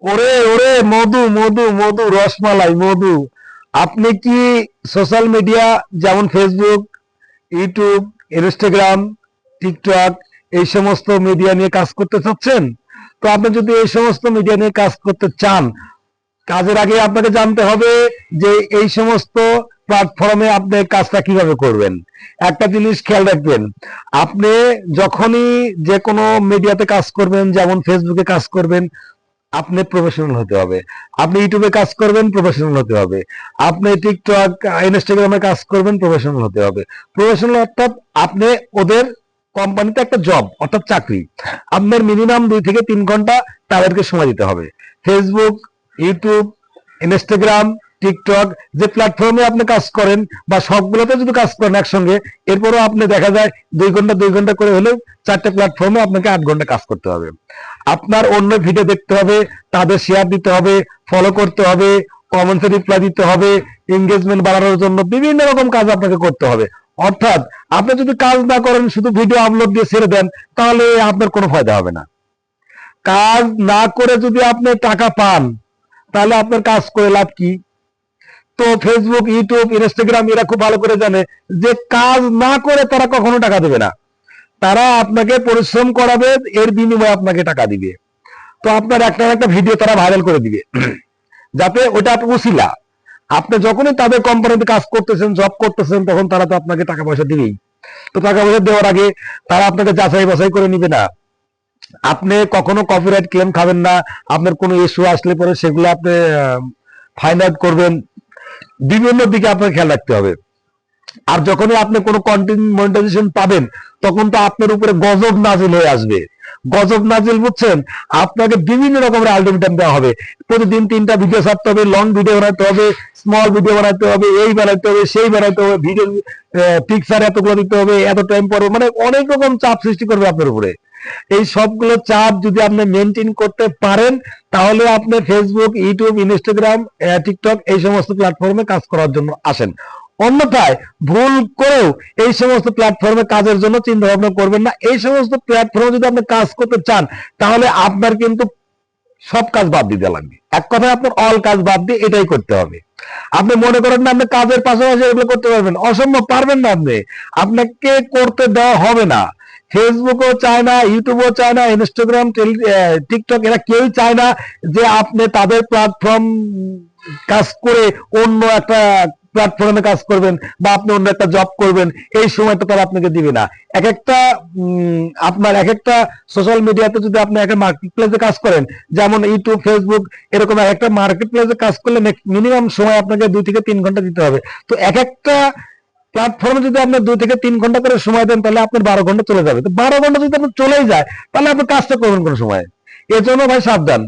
ওরে ওরে মধু মধু মধু রসমালাই মধু। আপনি কি সোশ্যাল মিডিয়া যেমন ফেসবুক, ইউটিউব, ইনস্টাগ্রাম, টিকটক এই সমস্ত মিডিয়া নিয়ে কাজ করতে চাচ্ছেন? তো আপনি যদি এই সমস্ত মিডিয়া নিয়ে কাজ করতে চান, কাজের আগে আপনাকে জানতে হবে যে এই সমস্ত প্ল্যাটফর্মে আপনি কাজটা কিভাবে করবেন। একটা জিনিস খেয়াল রাখবেন, আপনি যখনই যে কোনো মিডিয়াতে কাজ করবেন, যেমন ফেসবুকে কাজ করবেন, আপনি প্রফেশনাল হতে হবে। আপনি ইউটিউবে কাজ করবেন, প্রফেশনাল হতে হবে। আপনি টিকটক, ইনস্টাগ্রামে কাজ করবেন, প্রফেশনাল হতে হবে। প্রফেশনাল অর্থাৎ আপনি ওদের কোম্পানিতে একটা জব অর্থাৎ চাকরি, আপনার মিনিমাম 2 থেকে 3 ঘন্টা তাদেরকে সময় দিতে হবে। ফেসবুক, ইউটিউব, ইনস্টাগ্রাম, টিকটক যে প্ল্যাটফর্মে আপনি কাজ করেন বা সবগুলোতে যদি কাজ করেন একসঙ্গে, এরপরও আপনি দেখা যায় 2 ঘন্টা করে হলেও 4টে প্ল্যাটফর্মে আপনাকে 8 ঘন্টা কাজ করতে হবে। আপনার অন্য ভিডিও দেখতে হবে, তাদের শেয়ার দিতে হবে, ফলো করতে হবে, কমেন্টে রিপ্লাই দিতে হবে, এঙ্গেজমেন্ট বাড়ানোর জন্য বিভিন্ন রকম কাজ আপনাকে করতে হবে। অর্থাৎ আপনি যদি কাজ না করেন, শুধু ভিডিও আপলোড দিয়ে ছেড়ে দেন, তাহলে আপনার কোনো ফায়দা হবে না। কাজ না করে যদি আপনি টাকা পান, তাহলে আপনার কাজ করে লাভ কি? তো ফেসবুক, ইউটিউব, ইনস্টাগ্রাম এরা খুব ভালো করে জানে যে কাজ না করে তারা কখনো টাকা দেবে না। তারা আপনাকে পরিশ্রম করাবে, এর বিনিময়ে আপনাকে টাকা দিবে। তো আপনার একটা না একটা ভিডিও তারা ভাইরাল করে দিবে, যাতে ওটা উছিলা। আপনি যখনই তাদের কোম্পানিতে কাজ করতেছেন, জব করতেছেন, তখন তারা তো আপনাকে টাকা পয়সা দিবেই। তো টাকা পয়সা দেওয়ার আগে তারা আপনাকে যাচাই বাছাই করে নিবে না। আপনি কখনো কপিরাইট ক্লেম খাবেন না। আপনার কোনো ইস্যু আসলে পরে সেগুলো আপনি ফাইন্ড আউট করবেন। বিভিন্ন দিকে আপনাকে খেয়াল রাখতে হবে। আর যখনই আপনি কোনো কন্টেন্ট মনিটাইজেশন পাবেন, তখন তো আপনার উপরে গজব নাজিল হয়ে আসবে। গজব নাজিল বুঝছেন? আপনাকে বিভিন্ন রকমের আলটিমেটাম দেওয়া হবে। প্রতিদিন 3টা ভিডিও ছাড়তে হবে, লং ভিডিও বানাতে হবে, স্মল ভিডিও বানাতে হবে, এই বানাতে হবে, সেই বানাতে হবে, ভিডিও পিকচার এতগুলো দিতে হবে, এত টাইম পরে, মানে অনেক রকম চাপ সৃষ্টি করবে আপনার উপরে। এই সবগুলো চাপ যদি আপনি মেনটেন করতে পারেন, তাহলে আপনি ফেসবুক, ইউটিউব, ইনস্টাগ্রাম, টিকটক এই সমস্ত প্ল্যাটফর্মে কাজ করার জন্য আসেন। অন্যথায় ভুল করেও এই সমস্ত প্ল্যাটফর্মে কাজের জন্য চিন্তা ভাবনা করবেন না। এই সমস্ত প্ল্যাটফর্মে যদি আপনি কাজ করতে চান, তাহলে আপনার কিন্তু সব কাজ বাদ দিতে লাগবে। এক কথায় আপনার অল কাজ বাদ দিয়ে এটাই করতে হবে। আপনি মনে করেন না আপনি কাজের পাশাপাশি এগুলো করতে পারবেন, অসম্ভব, পারবেন না। আপনি, আপনাকে করতে দেওয়া হবে না। ফেসবুকও চায় না, ইউটিউবও চায় না, ইনস্টাগ্রাম, টিকটক এরা কেউই চায় না যে আপনি তাদের প্ল্যাটফর্ম কাজ করে অন্য একটা প্ল্যাটফর্মে কাজ করবেন বা আপনি অন্য একটা জব করবেন। এই সময়টা তারা আপনাকে দিবে না। এক একটা আপনার এক একটা সোশ্যাল মিডিয়াতে যদি আপনি একটা মার্কেট প্লেসে কাজ করেন, যেমন ইউটিউব, ফেসবুক, এরকম এক একটা মার্কেট প্লেসে কাজ করলে মিনিমাম সময় আপনাকে 2 থেকে 3 ঘন্টা দিতে হবে। তো এক একটা প্ল্যাটফর্মে যদি আপনি 2 থেকে 3 ঘন্টা করে সময় দেন, তাহলে আপনার 12 ঘন্টা চলে যাবে। তো 12 ঘন্টা যদি আপনার চলেই যায়, তাহলে আপনি কাজটা করবেন কোন সময়? এজন্য ভাই সাবধান।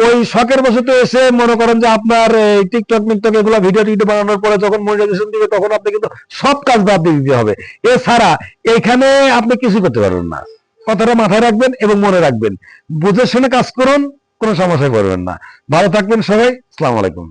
ওই শখের বশত এসে মনে করেন যে আপনার টিকটক মিকটক এগুলো ভিডিও টিডিও বানানোর পরে যখন মনিটাইজেশন দিবে, তখন আপনি কিন্তু সব কাজ বাদ দিয়ে দিতে হবে। এছাড়া এখানে আপনি কিছু করতে পারবেন না। কথাটা মাথায় রাখবেন এবং মনে রাখবেন। বুঝে শুনে কাজ করুন, কোনো সমস্যায় পড়বেন না। ভালো থাকবেন সবাই। আসসালামু আলাইকুম।